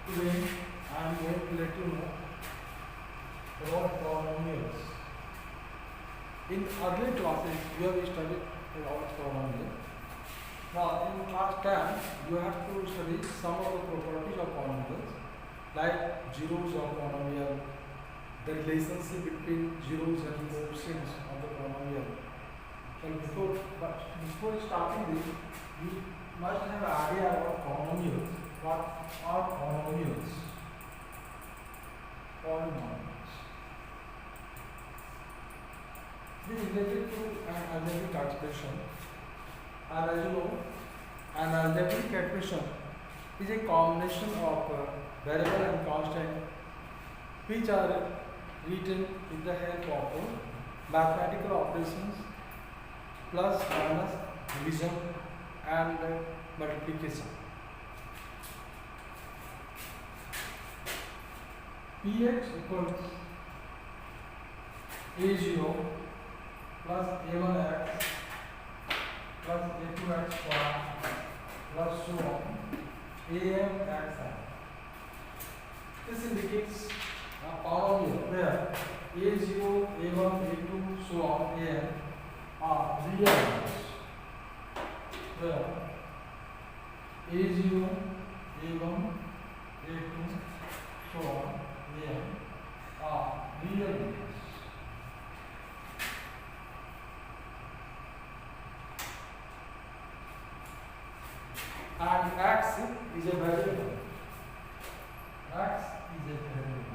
Today I am going to let you know about polynomials. In earlier classes we have studied about polynomials. Now in class 10 you have to study some of the properties of polynomials like zeros of polynomial, the relationship between zeros and coefficients of the polynomial. But before starting this, you must have an idea about polynomials. What are polynomials? Polynomials. This is related to an algebraic expression. And as you know, an algebraic expression is a combination of variable and constant which are written with the help of mathematical operations plus, minus, division and multiplication. Px equals a0 plus a1x plus a2x plus so on amxi. This indicates a polynomial where a0, a1, a2, so on am are real numbers. Where a0, a1, a2, so on am are real numbers. And x is a variable. X is a variable.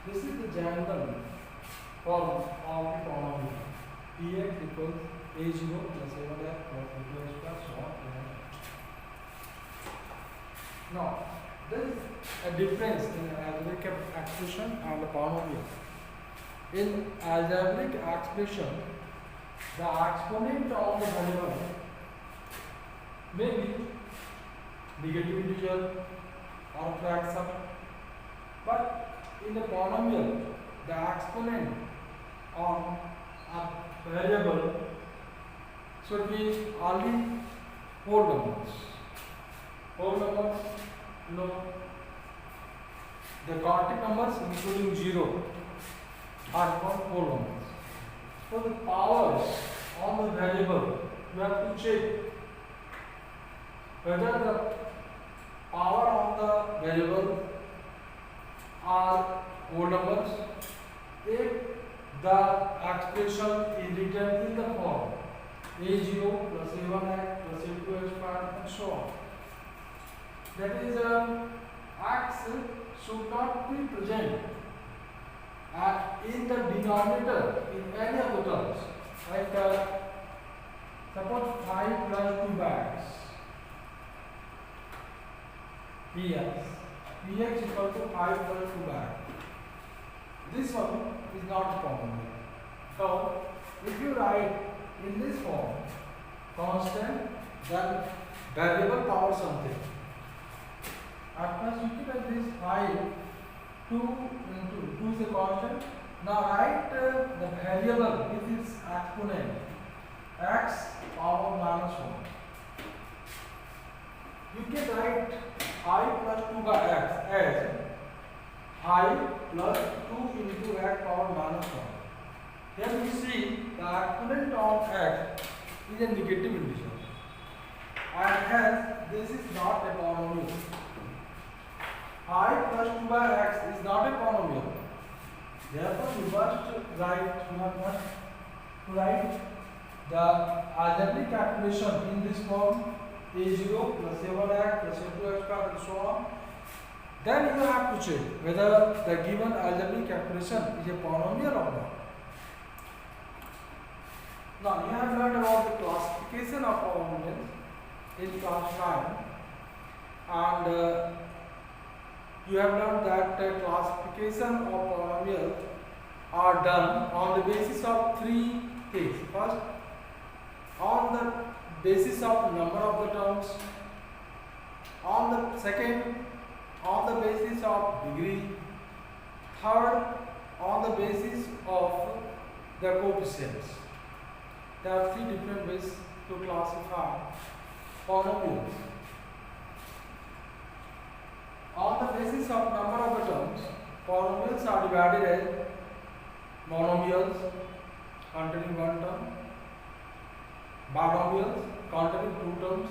This is the general form of the polynomial. Px equals a0 plus a1x plus a2x plus so on. Now, there is a difference in algebraic expression and the polynomial. In algebraic expression, the exponent of the variable may be negative integer or fraction, but in the polynomial, the exponent on a variable should be only whole numbers. Whole numbers, the counting numbers including 0 are called whole numbers. So the powers on the variable, you have to check whether the power of the variable are whole numbers if the expression is written in the form a0 plus a1x plus a2x squared and so on. That is, x should not be present in the denominator in any of the terms. Like suppose 5 plus 2 bags. Px equal to 5 plus 2 bags. This one is not a polynomial. So, if you write in this form constant, then variable power something. At first you keep at this 5, 2 into 2 is a constant. Now write the variable with its exponent x power minus 1. You can write I plus 2 by x as I plus 2 into x power minus 1. Here we see the exponent of x is a negative integer, and hence this is not a polynomial. I plus 2 by x is not a polynomial. Therefore, you must write the algebraic expression in this form a0 plus a1x plus a2x squared and so on. Then you have to check whether the given algebraic expression is a polynomial or not. Now, you have learned about the classification of polynomials in class 9, and you have learned that classification of polynomials are done on the basis of 3 things. First, on the basis of number of the terms. On the second, on the basis of degree. Third, on the basis of the coefficients. there are three different ways to classify polynomials. On the basis of number of the terms, polynomials are divided as monomials containing one term, binomials containing two terms,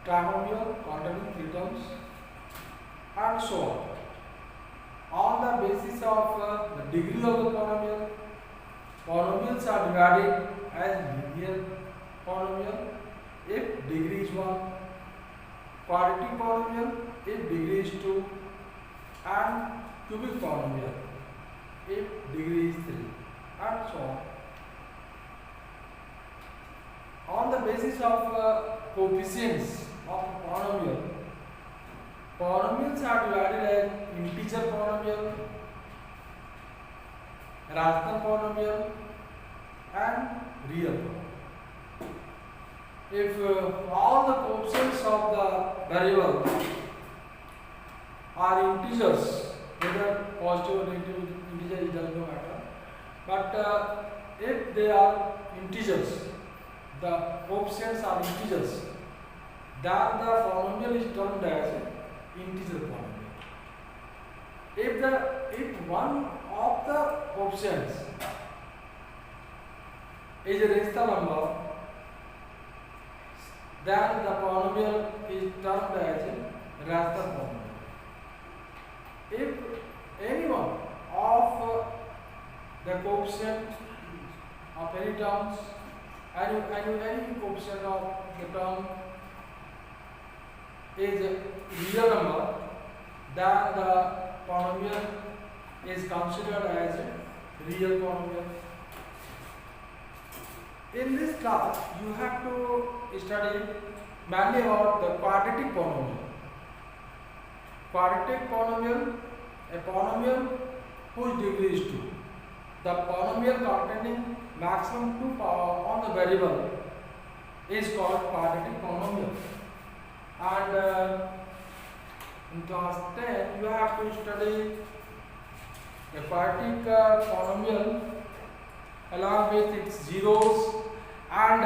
trinomial containing three terms, and so on. On the basis of the degree of the polynomial, polynomials are divided as linear polynomial if degree is 1, quadratic polynomial if degree is 2, and cubic polynomial if degree is 3, and so on. On the basis of coefficients of polynomial, polynomials are divided as integer polynomial, rational polynomial, and real polynomial. If all the coefficients of the variable are integers, whether positive or negative integer, it does not matter. But if they are integers, the coefficients are integers, then the polynomial is termed as integer polynomial. If one of the coefficients is a rational number, then the polynomial is termed as a rational polynomial. If any one of the coefficient of any terms, any coefficient of the term is a real number, then the polynomial is considered as a real polynomial. In this class, you have to study mainly about the quadratic polynomial. Quadratic polynomial, a polynomial whose degree is 2. The polynomial containing maximum 2 power on the variable is called quadratic polynomial. And in class 10, you have to study the quadratic polynomial along with its zeros and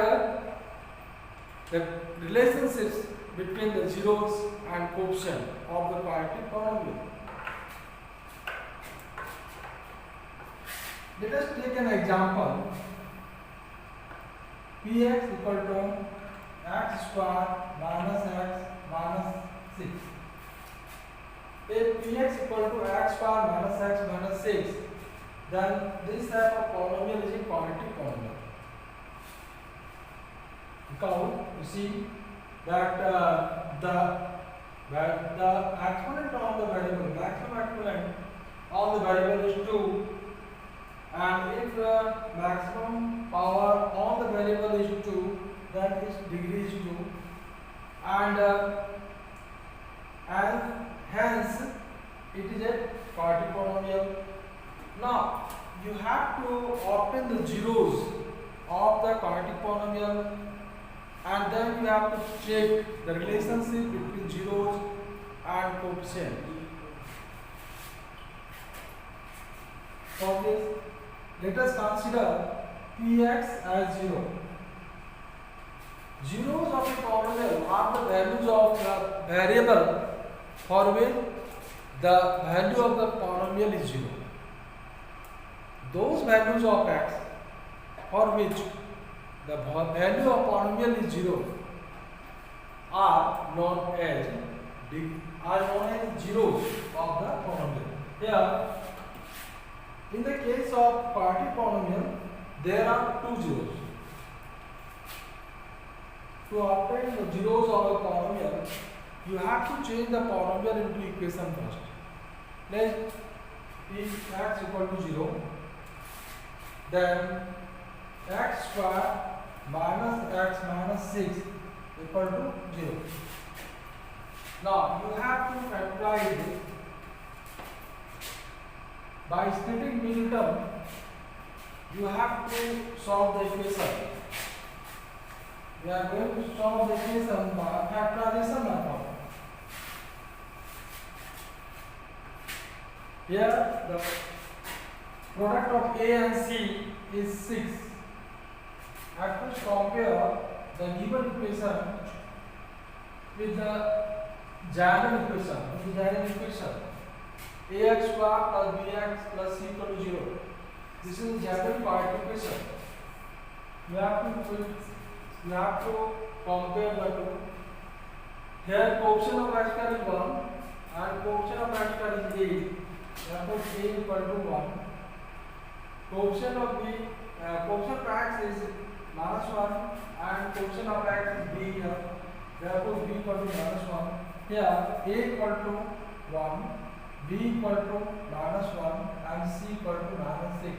the relationships between the zeros and coefficient of the quadratic polynomial. Let us take an example. Px equal to x square minus x minus 6. If Px equal to x square minus x minus 6, then this type of polynomial is a quadratic polynomial. Because you see that the exponent on the variable, maximum exponent on the variable is 2, and if maximum power on the variable is 2, then its degree is 2, and hence it is a quadratic polynomial. Now you have to obtain the zeros of the quadratic polynomial, and then you have to check the relationship between zeros and coefficient. For this, let us consider Px as 0. Zeros of a polynomial are the values of the variable for which the value of the polynomial is 0. Those values of x for which the value of polynomial is 0 are known as zeros of the polynomial. Here, in the case of quadratic polynomial, there are two zeros. To obtain the zeros of a polynomial, you have to change the polynomial into equation first. Let if x equal to 0, then x square minus x minus 6 equal to 0. Now you have to factorize it by splitting middle term. You have to solve the equation. We are going to solve the equation by factorization method. Here the product of a and c is 6. At first compare the given equation with the general equation. Ax square plus bx plus c equal to 0. This is the general part equation. You have to compare the two. Here coefficient of x square is 1 and coefficient of x square is 8. Therefore a equal to 1. Coefficient of x is -1 and coefficient of x is b here. Therefore b equal to -1. Here a equal to 1, b equal to -1 and c equal to -6.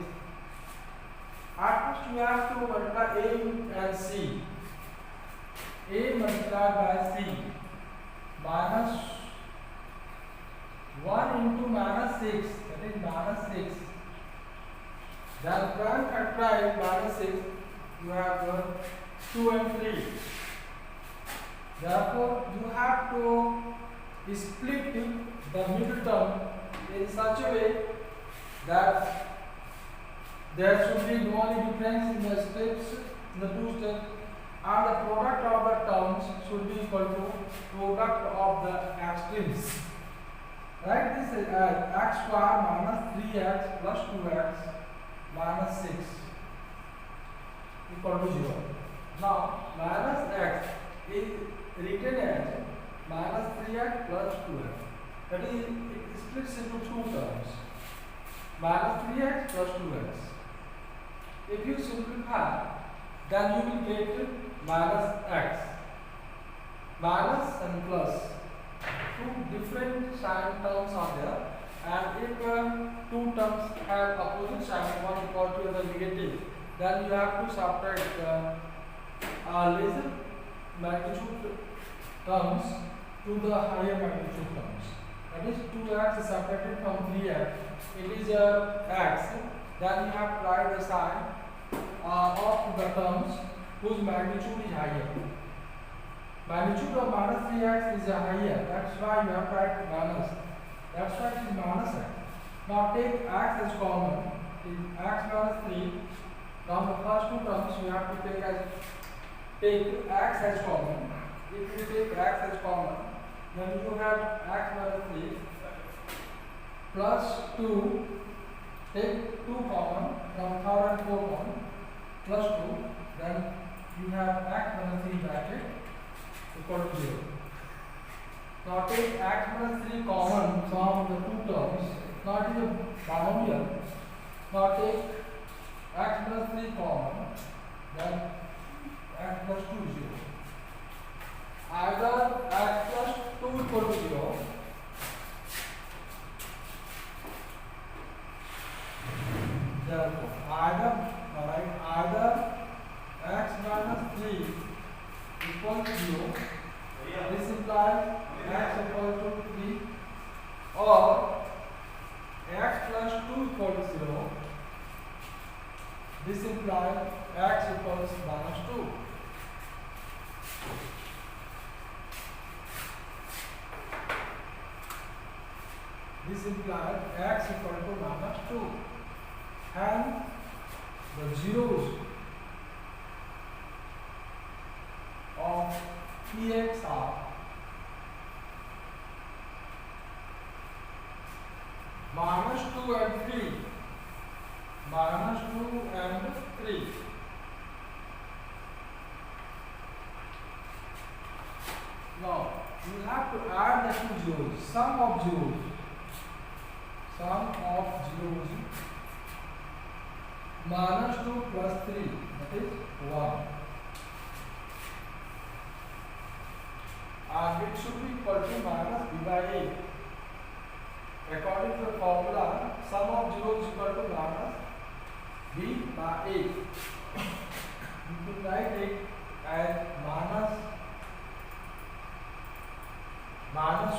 At first you have to multiply a and c. A multiplied by c minus 1 into -6, that is -6. Then when factorize -6, you have 2 and 3. Therefore, you have to split the middle term in such a way that there should be no only difference in the steps, in the two steps, and the product of the terms should be equal to product of the extremes. Write this as x square minus 3x plus 2x minus 6 equal to 0. Now, minus x is written as minus 3x plus 2x. That is, it splits into two terms. Minus 3x plus 2x. If you simplify, then you will get minus x. Minus and plus. Two different sign terms are there, and if two terms have opposite sign, one equal to the negative, then you have to subtract lesser magnitude terms to the higher magnitude terms. That is 2x is subtracted from 3x. It is x. Then you have to write the sign of the terms whose magnitude is higher. Magnitude of minus 3x is higher. That's why you have to write minus. That's why it is minus x. Now take x as common. In x minus 3. Now the first two terms you have to take x as common. If you take x as common, then you have x minus 3 plus 2. Take 2 common from third and fourth one plus 2. Then you have x minus 3 bracket equal to 0. Now take x minus 3 common from the two terms. Now it is a binomial. Now take x minus 3 common, then x plus 2 is 0. Either x plus 2 equal to 0, therefore either x minus 3 equal to 0, this implies x equal to 3, or x plus 2 equal to 0, this implies x equals minus 2. This implies x equal to minus 2. And the zeros of Px are minus 2 and 3. Minus 2 and 3. Now, you have to add the two zeros. Sum of zeros minus 2 plus 3, that is 1. And it should be equal to minus b by a. According to the formula, sum of zeros is equal to minus b by a. You could write it as minus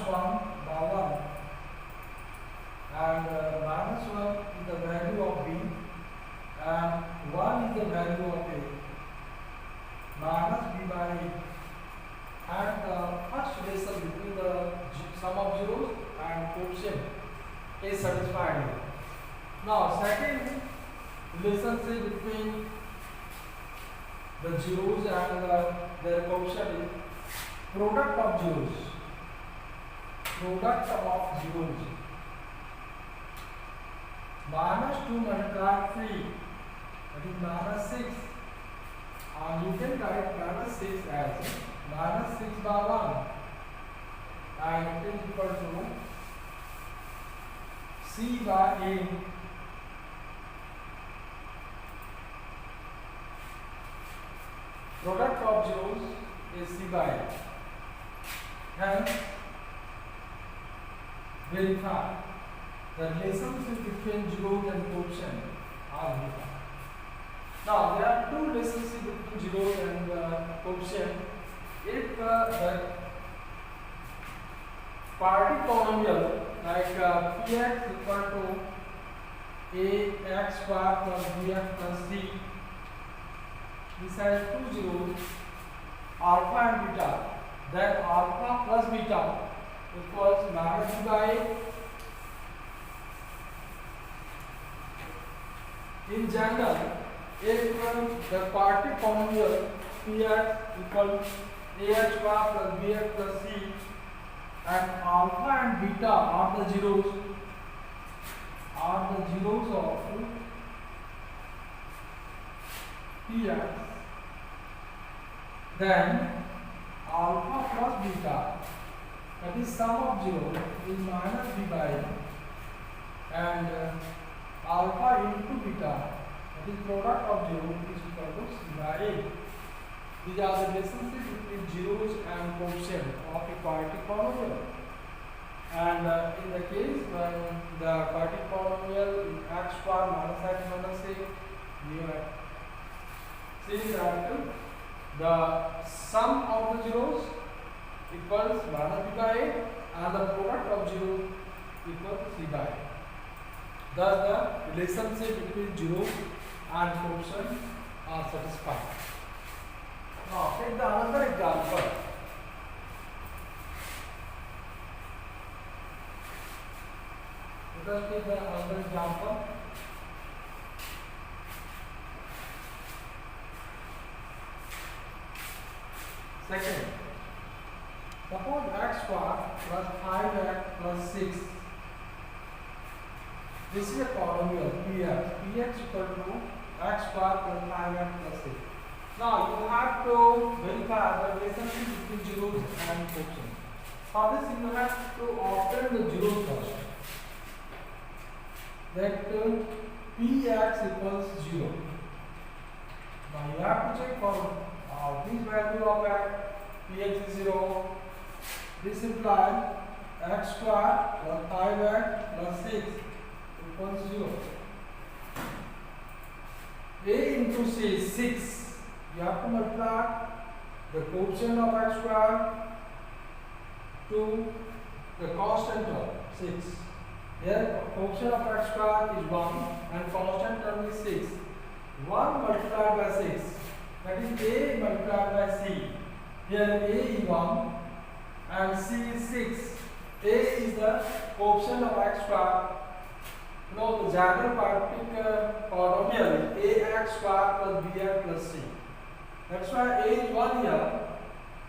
1 by 1, and minus 1 is the value of b, and 1 is the value of a. Minus b by a. And the first relation between the sum of zeros and coefficient is satisfied here. Now, second relationship between the zeros and their coefficient is product of zeros. Product of zeros. Minus 2 multiplied 3, that is minus 6. And you can write minus 6 as minus 6 by 1. And it is equal to C by A. Product of zeros is C by A. Hence, verify the relationship between zeros and coefficient are verified. Now, there are two relationships between zeros and coefficient. If the party polynomial like px equal to ax square plus bx plus c, this has two zeros, alpha and beta, then alpha plus beta equals minus b by a. In general, if the party polynomial px equals ax square plus bx plus c and alpha and beta are the zeros of px, then alpha plus beta, that is sum of zero, is minus b by a, and alpha into beta, that is product of zero, is equal to c by a. These are the relationships between zeros and coefficient of a quadratic polynomial. And in the case when the quadratic polynomial is x square minus x minus a, you have seen that the sum of the zeros equals minus b by a and the product of zeros equals c by a. Thus the relationship between zeros and coefficient are satisfied. Now take the another example. Let us take the another example. Second, suppose x square plus 5x plus 6. This is a polynomial px. Px equal to x square plus 5x plus 6. Now you have to verify the relationship between zeros and coefficient. For this you have to obtain the zeros first. That px equals 0. Now you have to check for this value of x, px is 0. This implies x square plus 5x plus 6 equals 0. A into c is 6. You have to multiply the coefficient of x square to the constant term 6. Here coefficient of x square is 1 and constant term is 6. 1 multiplied by 6, that is a multiplied by c. Here a is 1 and c is 6. A is the coefficient of x square. You know the general quadratic polynomial is ax square plus bx plus c. That's why a is 1 here,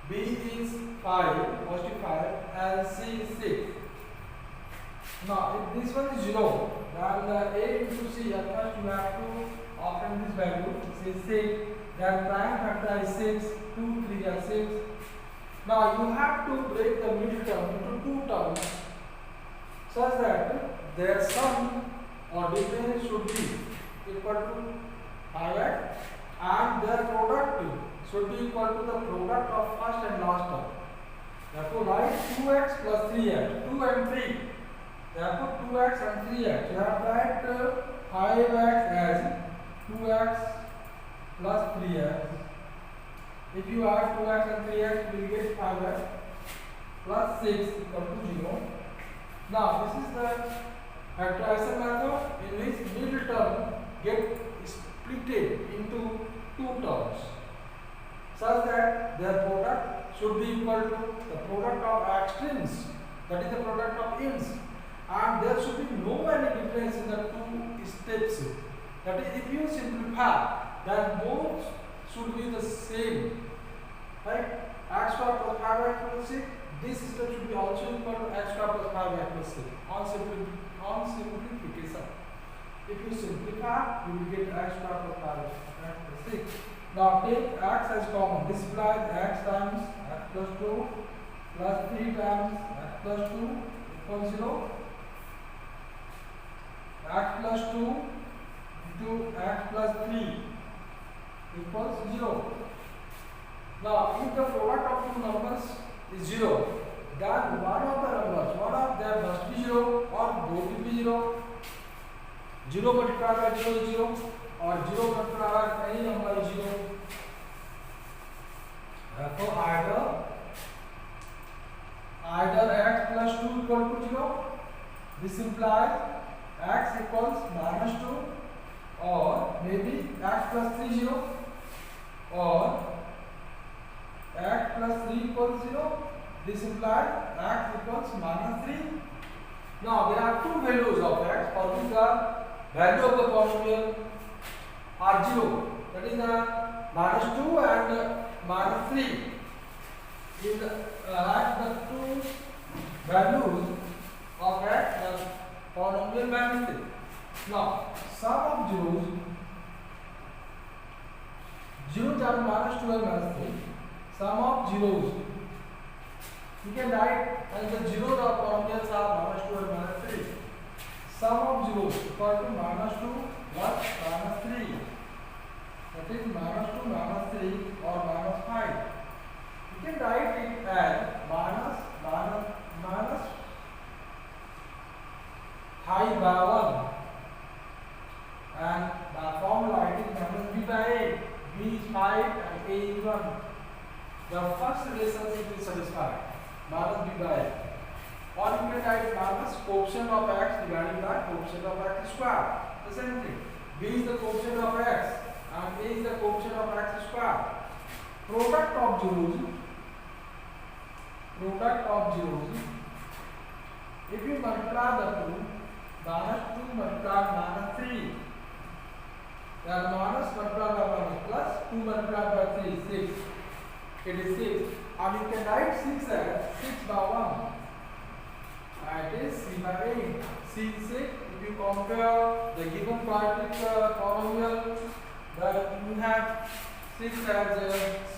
b is 5, positive 5, and c is 6. Now, if this one is 0, then a into c, at first you have to obtain this value, say 6, then prime factor is 6, 2, 3 are 6. Now, you have to break the middle term into two terms such that their sum or difference should be equal to 5x. And their product should be equal to the product of first and last term. Therefore, write 2x plus 3x, 2 and 3. Therefore, 2x and 3x. You have to write 5x as 2x plus 3x. If you add 2x and 3x, you will get 5x plus 6 equal to 0. Now, this is the factorization method in which middle term get splitted into two terms such that their product should be equal to the product of extremes, that is the product of ends, and there should be no any difference in the two steps, That is, if you simplify, then both should be the same. Right? X square plus 5x plus 6. This system should be also equal to x square plus 5x plus 6 on simplification. If you simplify, you will get x square plus 5x plus 6. Now take x as common. This implies x times x plus 2 plus 3 times x plus 2 equals 0. X plus 2 into x plus 3 equals 0. Now, if the product of two numbers is 0, then one of them must be 0 or both will be 0. 0 multiplied by 0 is 0 or 0 multiplied by any number is 0. Therefore, either x plus 2 equal to 0. This implies x equals minus 2, or maybe x plus 3 0, or x plus 3 equals 0. This implies x equals minus 3. Now there are two values of x for which the value of the polynomial are 0. That is minus 2 and minus 3. In the two values of x, the polynomial vanishes. Now sum of zeros are minus 2 and minus 3. Sum of zeros, you can write as the zeros of polynomials are minus 2 and minus 3. Sum of zeros equal to minus 2 plus minus 3. That is minus 2 minus 3 or minus 5. You can write it as minus 5 by 1. And the formula it is minus b by a. B is 5 and a is 1. The first relationship is satisfied, minus b by a. Or you can write minus coefficient of x divided by coefficient of x square. The same thing. B is the coefficient of x and a is the coefficient of x square. Product of zeros. If you multiply the two, minus 2 multiplied minus 3. Then minus multiplied by minus plus 2 multiplied by 3 is 6. It is 6. And you can write 6 as 6 by 1. And it is c by 8. C is 6. If you compare the given quadratic polynomial, then you have 6 as c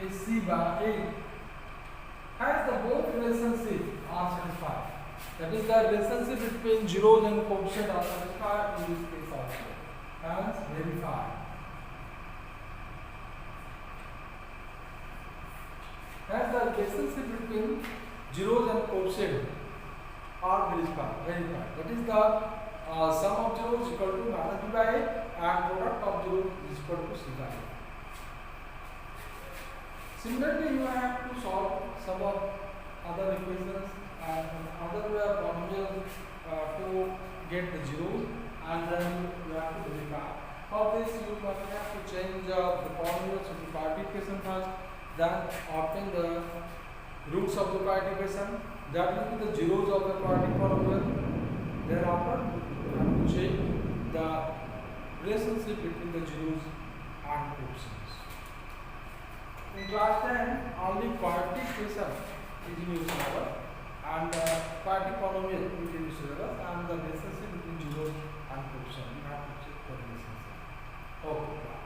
is c by 8. Hence the both relationship are satisfied. That is the relationship between zeros and coefficient are satisfied in this case also. Hence verified. Hence the relationship between zeros and coefficient are verified. That is the sum of zeros is equal to minus b by a and product of zeros is equal to c by a. Similarly, you have to solve some of other equations and other polynomials to get the zeros, and then you have to verify. For this, you must have to change the polynomials into quadratic equation first, then obtain the roots of the quadratic equation. That will be the zeros of the quadratic polynomial. Thereafter, you have to check the relationship between the zeros and coefficients. In class 10, only quadratic equation is in use and quadratic polynomial is in use and the relationship between zeros and coefficient. You have to check the relationship. Okay.